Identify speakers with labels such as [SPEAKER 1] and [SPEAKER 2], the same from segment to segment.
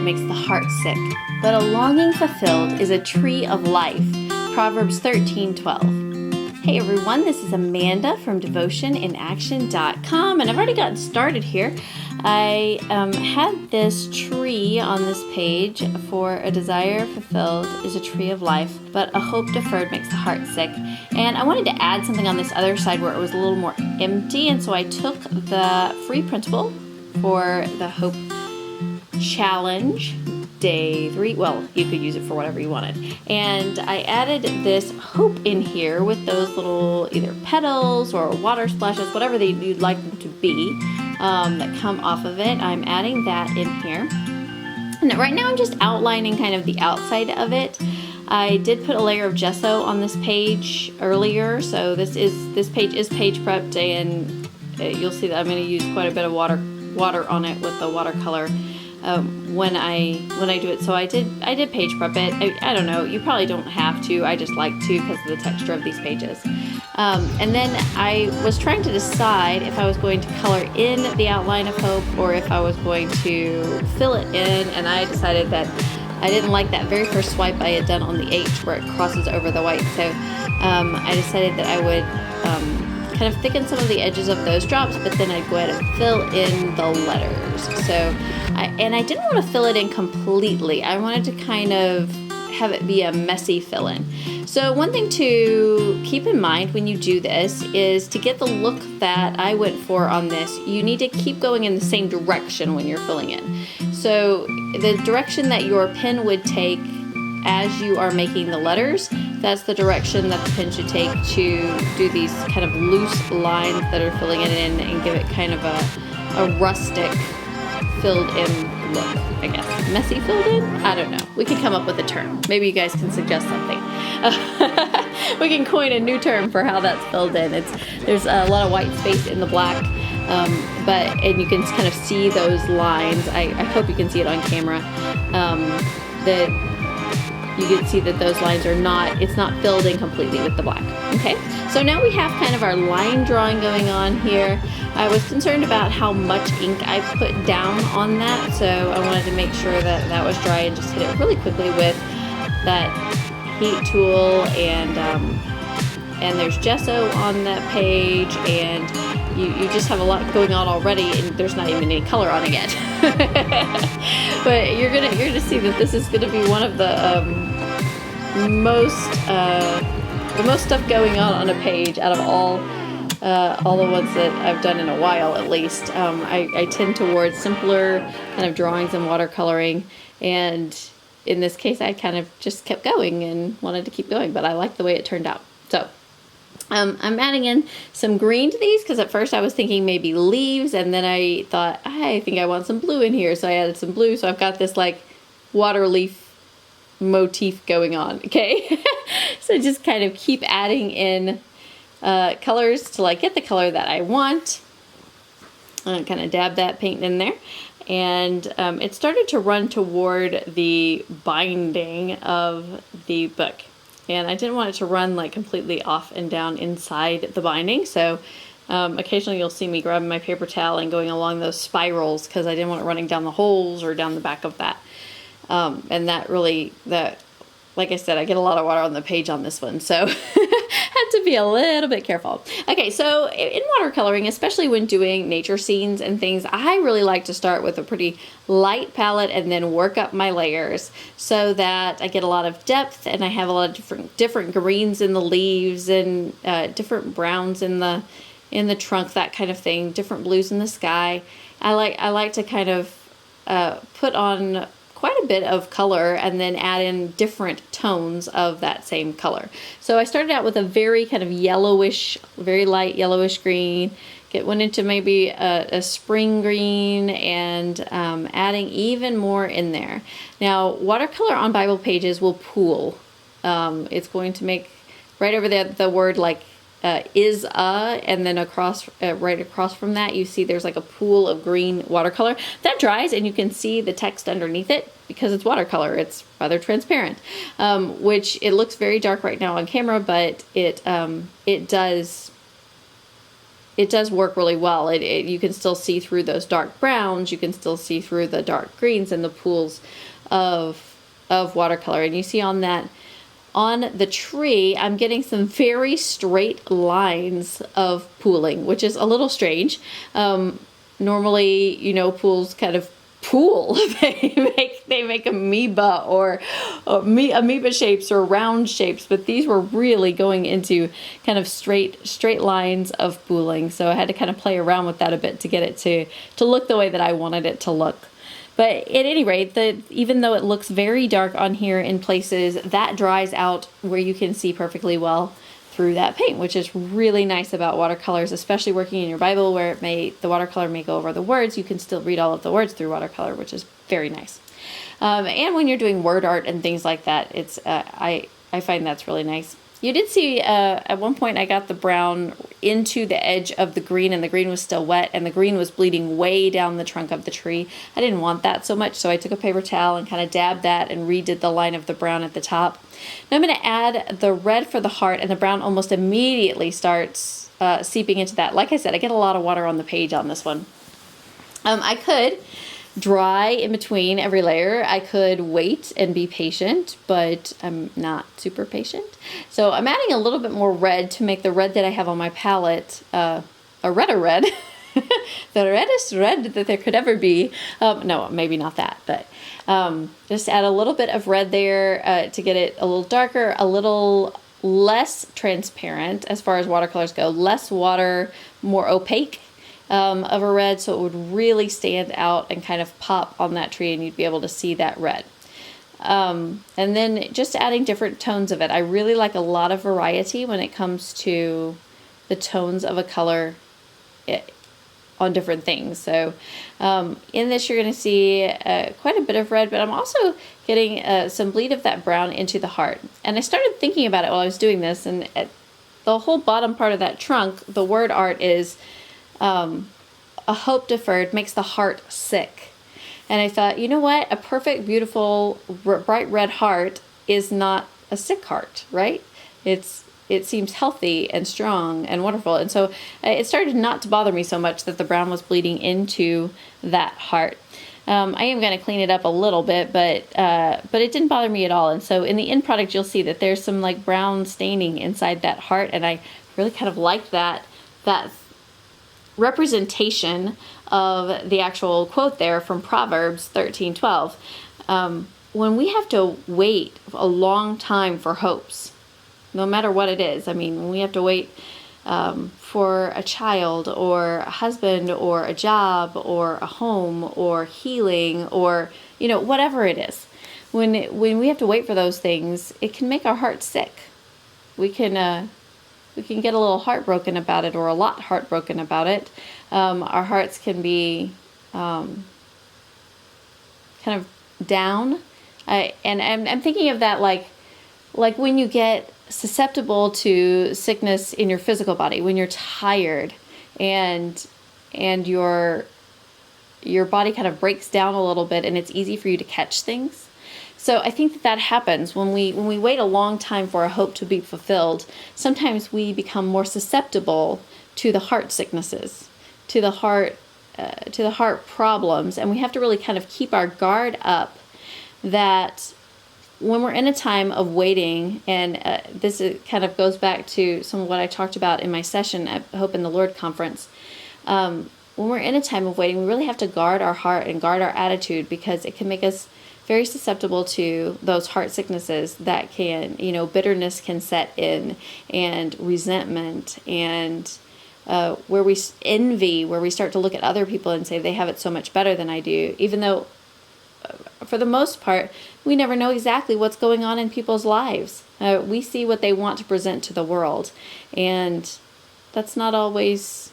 [SPEAKER 1] makes the heart sick, but a longing fulfilled is a tree of life. Proverbs 13:12. Hey everyone, this is Amanda from devotioninaction.com, and I've already gotten started here. I had this tree on this page for a desire fulfilled is a tree of life, but a hope deferred makes the heart sick. And I wanted to add something on this other side where it was a little more empty, and so I took the free printable for the Hope Challenge Day 3. Well, you could use it for whatever you wanted. And I added this hope in here with those little either petals or water splashes, whatever you'd like them to be, that come off of it. I'm adding that in here. And right now I'm just outlining kind of the outside of it. I did put a layer of gesso on this page earlier, so this page is page prepped, and you'll see that I'm going to use quite a bit of water on it with the watercolor when I do it. So I did page prep it. I don't know, you probably don't have to. I just like to because of the texture of these pages. And then I was trying to decide if I was going to color in the outline of hope or if I was going to fill it in, and I decided that I didn't like that very first swipe I had done on the H where it crosses over the white. So I decided that I would kind of thicken some of the edges of those drops, but then I'd go ahead and fill in the letters. So I didn't want to fill it in completely. I wanted to kind of have it be a messy fill-in. So one thing to keep in mind when you do this is to get the look that I went for on this, you need to keep going in the same direction when you're filling in. So the direction that your pen would take as you are making the letters, that's the direction that the pen should take to do these kind of loose lines that are filling it in and give it kind of a rustic filled in look, I guess. Messy filled in? I don't know. We could come up with a term. Maybe you guys can suggest something. We can coin a new term for how that's filled in. There's a lot of white space in the black, and you can kind of see those lines. I hope you can see it on camera. You can see that those lines it's not filled in completely with the black. Okay, so now we have kind of our line drawing going on here. I was concerned about how much ink I put down on that, so I wanted to make sure that that was dry and just hit it really quickly with that heat tool. And there's gesso on that page, and you just have a lot going on already, and there's not even any color on it yet. But you're gonna see that this is gonna be one of the most stuff going on a page out of all the ones that I've done in a while, at least. I tend towards simpler kind of drawings and watercoloring, and in this case I kind of just kept going and wanted to keep going, but I like the way it turned out. So I'm adding in some green to these because at first I was thinking maybe leaves, and then I thought I think I want some blue in here, so I added some blue. So I've got this like water leaf motif going on. Okay. So just kind of keep adding in colors till I get the color that I want. Kind of dab that paint in there, and it started to run toward the binding of the book. And I didn't want it to run like completely off and down inside the binding. So occasionally you'll see me grabbing my paper towel and going along those spirals because I didn't want it running down the holes or down the back of that. And like I said, I get a lot of water on the page on this one, so had to be a little bit careful. Okay, so in watercoloring, especially when doing nature scenes and things, I really like to start with a pretty light palette and then work up my layers so that I get a lot of depth, and I have a lot of different greens in the leaves and different browns in the trunk, that kind of thing, different blues in the sky. I like to kind of put on quite a bit of color and then add in different tones of that same color. So I started out with a very kind of yellowish, very light yellowish green, went into maybe a spring green, and adding even more in there. Now, watercolor on Bible pages will pool. It's going to make right over there the word like and then right across from that you see there's like a pool of green watercolor that dries, and you can see the text underneath it because it's watercolor. It's rather transparent, which it looks very dark right now on camera, but it does it does work really well. You can still see through those dark browns. You can still see through the dark greens and the pools of watercolor. And you see on the tree, I'm getting some very straight lines of pooling, which is a little strange. Normally, pools kind of pool. they make amoeba or amoeba shapes or round shapes, but these were really going into kind of straight lines of pooling. So I had to kind of play around with that a bit to get it to look the way that I wanted it to look. But at any rate, even though it looks very dark on here in places, that dries out where you can see perfectly well through that paint, which is really nice about watercolors, especially working in your Bible where the watercolor may go over the words. You can still read all of the words through watercolor, which is very nice. And when you're doing word art and things like that, it's I find that's really nice. You did see at one point I got the brown into the edge of the green, and the green was still wet, and the green was bleeding way down the trunk of the tree. I didn't want that so much, so I took a paper towel and kind of dabbed that and redid the line of the brown at the top. Now I'm going to add the red for the heart, and the brown almost immediately starts seeping into that. Like I said, I get a lot of water on the page on this one. I could dry in between every layer. I could wait and be patient, but I'm not super patient. So I'm adding a little bit more red to make the red that I have on my palette a redder red. The reddest red that there could ever be. No, maybe not that, but just add a little bit of red there to get it a little darker, a little less transparent as far as watercolors go, less water, more opaque. Of a red, so it would really stand out and kind of pop on that tree, and you'd be able to see that red. And then just adding different tones of it. I really like a lot of variety when it comes to the tones of a color on different things. So in this you're going to see quite a bit of red, but I'm also getting some bleed of that brown into the heart. And I started thinking about it while I was doing this, and at the whole bottom part of that trunk, the word art is a hope deferred makes the heart sick. And I thought, you know what? A perfect, beautiful, bright red heart is not a sick heart, right? It seems healthy and strong and wonderful. And so it started not to bother me so much that the brown was bleeding into that heart. I am going to clean it up a little bit, but it didn't bother me at all. And so in the end product, you'll see that there's some like brown staining inside that heart, and I really kind of like that representation of the actual quote there from Proverbs 13:12. When we have to wait a long time for hopes, no matter what it is, I mean, when we have to wait for a child or a husband or a job or a home or healing or, whatever it is, when we have to wait for those things, it can make our heart sick. We can get a little heartbroken about it, or a lot heartbroken about it. Our hearts can be kind of down. And I'm thinking of that like when you get susceptible to sickness in your physical body, when you're tired and your body kind of breaks down a little bit, and it's easy for you to catch things. So I think that happens when we wait a long time for a hope to be fulfilled. Sometimes we become more susceptible to the heart sicknesses, to the heart problems, and we have to really kind of keep our guard up. That when we're in a time of waiting, and this kind of goes back to some of what I talked about in my session at Hope in the Lord conference. When we're in a time of waiting, we really have to guard our heart and guard our attitude, because it can make us very susceptible to those heart sicknesses that can, bitterness can set in, and resentment, and where we envy, where we start to look at other people and say they have it so much better than I do, even though for the most part, we never know exactly what's going on in people's lives. We see what they want to present to the world, and that's not always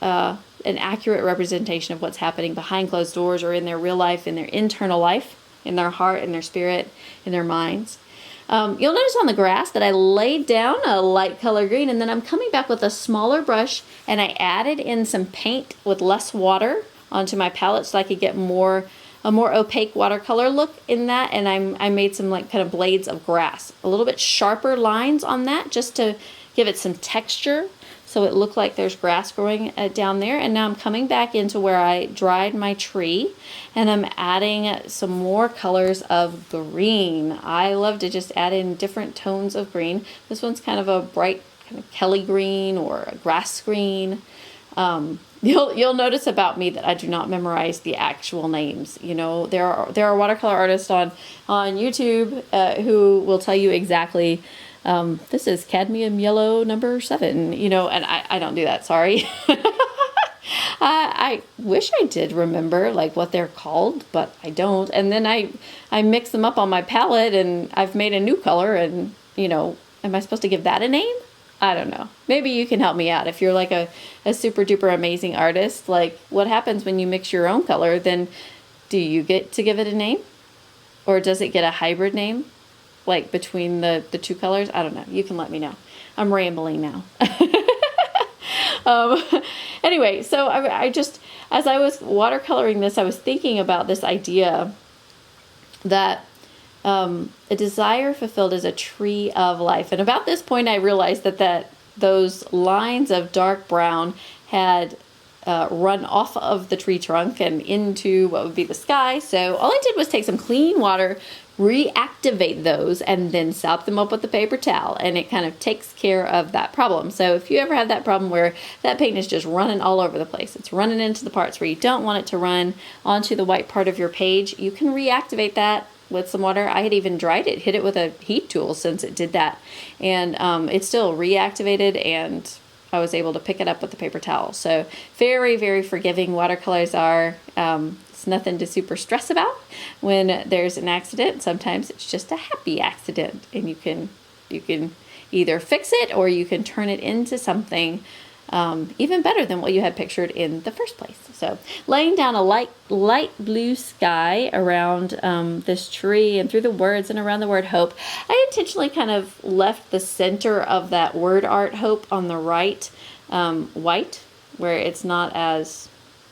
[SPEAKER 1] an accurate representation of what's happening behind closed doors or in their real life, in their internal life, in their heart, in their spirit, in their minds. You'll notice on the grass that I laid down a light color green, and then I'm coming back with a smaller brush, and I added in some paint with less water onto my palette so I could get a more opaque watercolor look in that. And I made some like kind of blades of grass, a little bit sharper lines on that, just to give it some texture. so it looked like there's grass growing down there. And now I'm coming back into where I dried my tree, and I'm adding some more colors of green. I love to just add in different tones of green. This one's kind of a bright kind of Kelly green or a grass green. You'll notice about me that I do not memorize the actual names. You know, there are watercolor artists on YouTube who will tell you exactly, this is cadmium yellow number 7, you know, and I don't do that, sorry. I wish I did remember like what they're called, but I don't. And then I mix them up on my palette and I've made a new color, and, you know, am I supposed to give that a name? I don't know. Maybe you can help me out. If you're like a super duper amazing artist, like what happens when you mix your own color? Then do you get to give it a name? Or does it get a hybrid name? Like between the two colors? I don't know. You can let me know. I'm rambling now. Anyway, so I just, as I was watercoloring this, I was thinking about this idea that a desire fulfilled is a tree of life. And about this point, I realized that those lines of dark brown had run off of the tree trunk and into what would be the sky. So all I did was take some clean water, reactivate those, and then sop them up with the paper towel, and it kind of takes care of that problem. So if you ever have that problem where that paint is just running all over the place, it's running into the parts where you don't want it to run onto the white part of your page, you can reactivate that with some water. I had even dried it, hit it with a heat tool since it did that, and it still reactivated, and I was able to pick it up with the paper towel. So very, very forgiving watercolors are. It's nothing to super stress about when there's an accident. Sometimes it's just a happy accident, and you can either fix it or you can turn it into something even better than what you had pictured in the first place. So laying down a light blue sky around this tree and through the words and around the word hope, I intentionally kind of left the center of that word art hope on the right white, where it's not as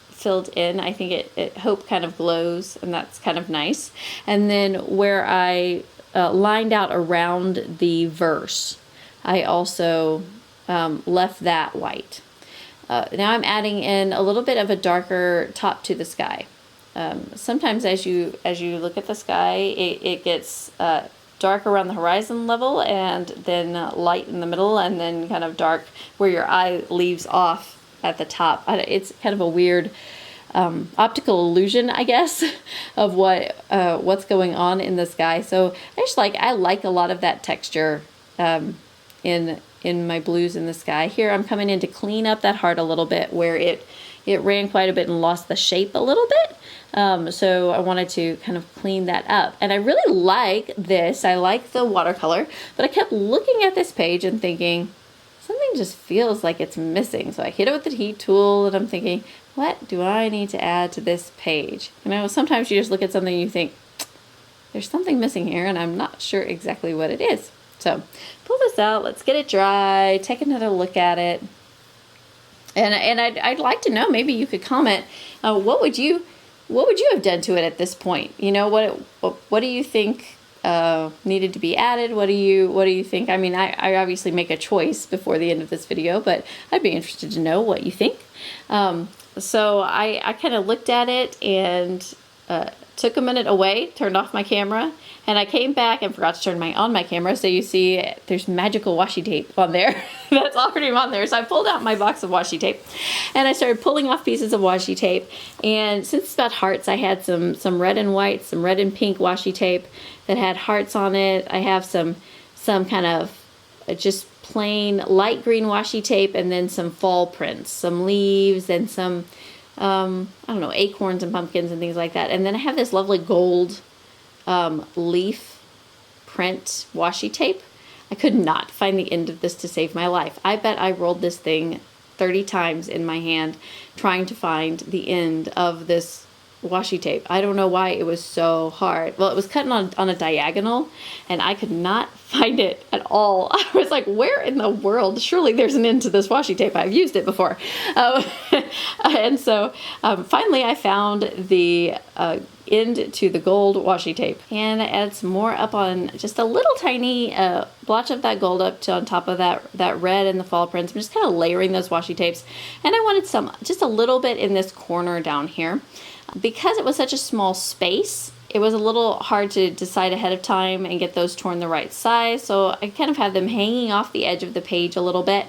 [SPEAKER 1] filled in. I think it hope kind of glows, and that's kind of nice. And then where I lined out around the verse, I also left that white. Now I'm adding in a little bit of a darker top to the sky. Sometimes as you look at the sky, it gets dark around the horizon level, and then light in the middle, and then kind of dark where your eye leaves off at the top. It's kind of a weird optical illusion, I guess, of what's going on in the sky. So I like a lot of that texture in my blues in the sky. Here I'm coming in to clean up that heart a little bit where it ran quite a bit and lost the shape a little bit. So I wanted to kind of clean that up. And I really like this. I like the watercolor, but I kept looking at this page and thinking, something just feels like it's missing. So I hit it with the heat tool, and I'm thinking, what do I need to add to this page? You know, sometimes you just look at something and you think, there's something missing here, and I'm not sure exactly what it is. So pull this out, let's get it dry, take another look at it. And I'd like to know, maybe you could comment, what would you have done to it at this point? You know, what do you think needed to be added? What do you think? I mean, I obviously make a choice before the end of this video, but I'd be interested to know what you think. So I kind of looked at it and took a minute away, turned off my camera, and I came back and forgot to turn on my camera. So you see there's magical washi tape on there. That's already on there. So I pulled out my box of washi tape and I started pulling off pieces of washi tape. And since it's about hearts, I had some red and white, some red and pink washi tape that had hearts on it. I have some kind of just plain light green washi tape, and then some fall prints, some leaves and some I don't know, acorns and pumpkins and things like that. And then I have this lovely gold leaf print washi tape. I could not find the end of this to save my life. I bet I rolled this thing 30 times in my hand trying to find the end of this washi tape. I don't know why it was so hard. Well, it was cut on a diagonal, and I could not find it at all. I was like, where in the world? Surely there's an end to this washi tape. I've used it before. And so finally I found the end to the gold washi tape. And it adds more up on just a little tiny blotch of that gold up to on top of that red and the fall prints. I'm just kind of layering those washi tapes. And I wanted just a little bit in this corner down here. Because it was such a small space, it was a little hard to decide ahead of time and get those torn the right size. So I kind of have them hanging off the edge of the page a little bit.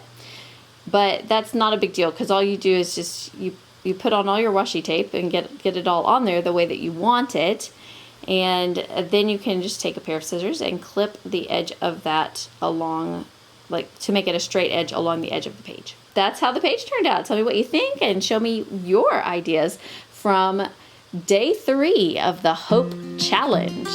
[SPEAKER 1] But that's not a big deal, because all you do is just you put on all your washi tape and get it all on there the way that you want it. And then you can just take a pair of scissors and clip the edge of that along, like to make it a straight edge along the edge of the page. That's how the page turned out. Tell me what you think and show me your ideas from day 3 of the Hope Challenge.